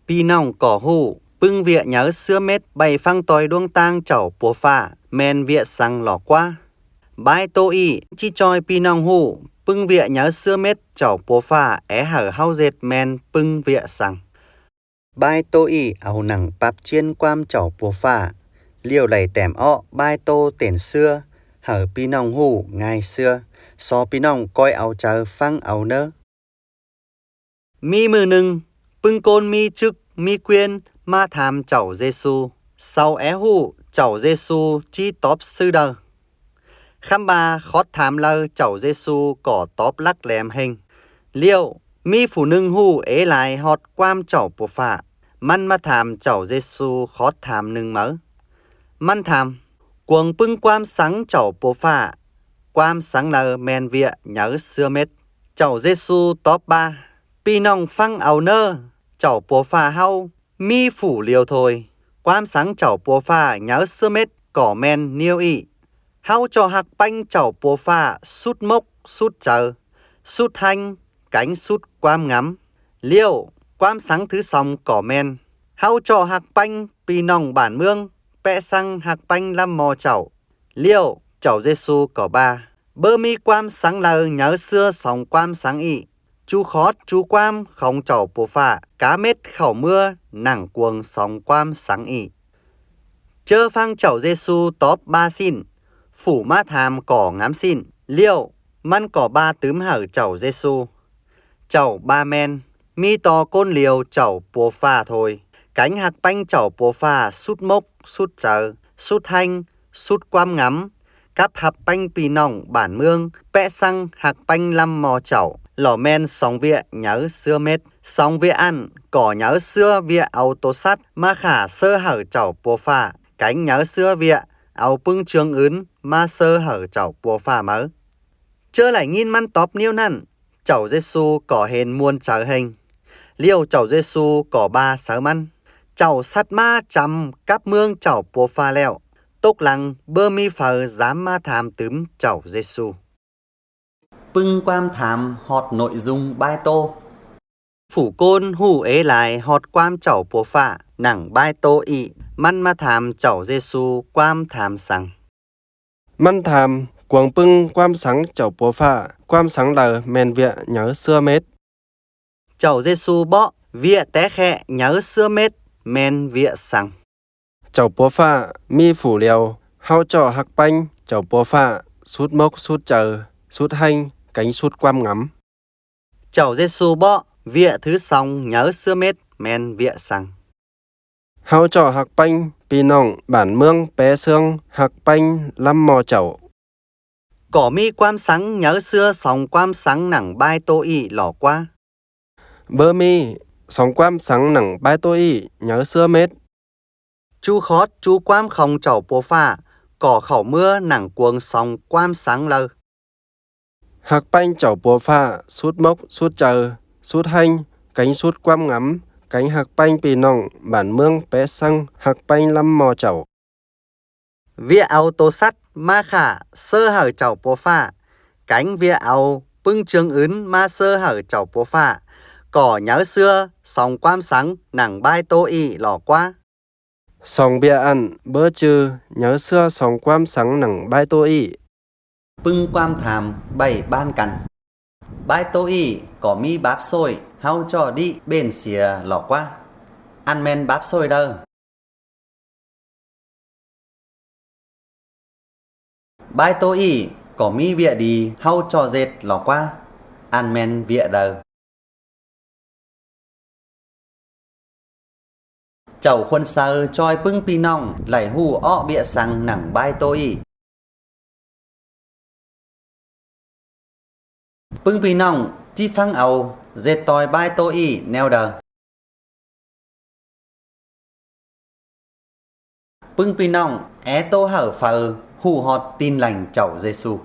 Pi nòng cỏ hù, bưng vịa nhớ xưa mết bày phăng tòi đuông tang chảo bùa phà, men vịa sang lỏ qua. Bái tô y, chi choi pi nòng hù, bưng vịa nhớ xưa mết chảo bùa phà, é hở hao dệt men bưng vịa sang. Bái tô y, áo nặng bạp chiên quam chảo bùa phà, liều lầy tẻm ọ bái tô tiền xưa, hở pi nòng hù ngày xưa, so pi nòng coi áo chờ phăng áo nơ. Mi mừ nưng, bưng côn mi chức mi quyên ma tham chảo Giêsu, sau é hù chảo Giêsu chi tóp sư đờ. Khám ba khót tham lơ chảo Giêsu cỏ tóp lắc lèm hình. Liêu mi phụ nưng hù ế lại họt quam chảo bồ phạ, man ma tham chảo Giêsu khót tham nưng mớ. Man tham cuồng bưng quam sáng chảo bồ phạ, quam sáng lơ men vịa nhớ xưa mết. Chảo Giêsu tóp ba, pi nòng phăng áo nơ, chảo bồ phà hau, mi phủ liều thôi. Quam sáng chảo bồ phà nhớ xưa mết, cỏ men niêu y. Hau cho hạc banh chảo bồ phà, sút mốc, sút chờ, sút hành, cánh sút quam ngắm. Liêu, quam sáng thứ sòng cỏ men. Hau cho hạc banh, pi nòng bản mương, pẹ sang hạc banh lâm mò chảo. Liêu, chảo Giêsu cỏ ba. Bơ mi quam sáng lờ nhớ xưa sòng quam sáng y. Chú khót chú quam không chảo bồ phạ, cá mết khẩu mưa, nặng cuồng sòng quam sáng y. Chơ phang chảo Giêsu tóp ba xin, phủ ma tham cỏ ngắm xin, liêu, măn cỏ ba tướm hở chảo Giêsu. Chảo ba men, mi to côn liều chảo bồ phạ thôi, cánh hạc banh chảo bồ phạ sút mốc, sút chờ, sút hành, sút quam ngắm, cắp hạc banh pì nòng bản mương, pẹ xăng hạc banh lâm mò chảo. Lò men sóng vịa nhớ xưa mết, sóng vịa ăn, cỏ nhớ xưa vịa áo tô sắt, ma khả sơ hở chảo bồ phà, cánh nhớ xưa vịa, áo bưng trường ướn, ma sơ hở chảo bồ phà mớ. Chơ lại nghìn măn tóp niêu năn, chảo Giêsu cỏ hên muôn trở hình, liêu chảo Giêsu cỏ ba sớ măn, chảo sắt ma chăm cắp mương chảo bồ phà lẹo, tốc lăng bơ mi phở dám ma tham tướm chảo Giêsu. Bưng quam thảm họt nội dung bài tô. Phủ côn hù ế lại họt quam chảo bồ phạ, nặng bài tô ị, man ma thảm chảo Giêsu quam thảm sáng. Man tham cuồng bưng quam sáng chảo bồ phạ, quam sáng lờ men vịa nhớ xưa mết. Chảo Giêsu bọ, vịa té khẹ nhớ xưa mết, men vịa sáng. Chảo bồ phạ mi phủ liều, hao trò hạc banh chảo bồ phạ, sút mốc sút chờ, sút hành, cánh sút quam ngắm. Chảo Giêsu bọ, vịa thứ song nhớ xưa mết, men vịa sáng. Hao trò hạc banh pi nòng bản mương pé xương hạc banh lâm mò chảo. Cỏ mi quam sáng nhớ xưa song quam sáng nặng bài tô ị lỏ qua. Bơ mi sóng quam sáng nặng bài tô ị nhớ xưa mết. Chú khót chú quam không chảo bồ phà, cỏ khẩu mưa nặng cuồng song quam sáng lơ. Hạc banh chảo bồ phạ, sút mốc, sút chờ, sút hành, cánh sút quam ngắm, cánh hạc banh pì nòng, bản mương pé xăng, hạc banh lâm mò chảo. Vía áo tô sắt, ma khả, sơ hở chảo bồ phà, cánh vía áo bưng trường ướn ma sơ hở chảo bồ phà, cỏ nhớ xưa, sòng quam sáng, nặng bài tô y lỏ qua. Sòng bia ăn, bơ chư, nhớ xưa sòng quam sáng nặng bài tô ị. Bưng quam thảm, bảy ban cắn. Bài tô y, có mi báp xôi, hao cho đi bên xìa lỏ qua. Ăn men báp xôi đâu. Bài tô y, có mi vịa đi, hao cho dệt lỏ qua. Ăn men vịa đâu. Chầu khuôn sơ choi bưng pi nòng, lại hù ọ bịa sang nặng bài tô y. Bưng pi nòng, chi phăng áo, dệt tòi bài tô y neo đờ. Bưng pi nòng, é tô hở phở, hù họt tin lành chậu Giêsu.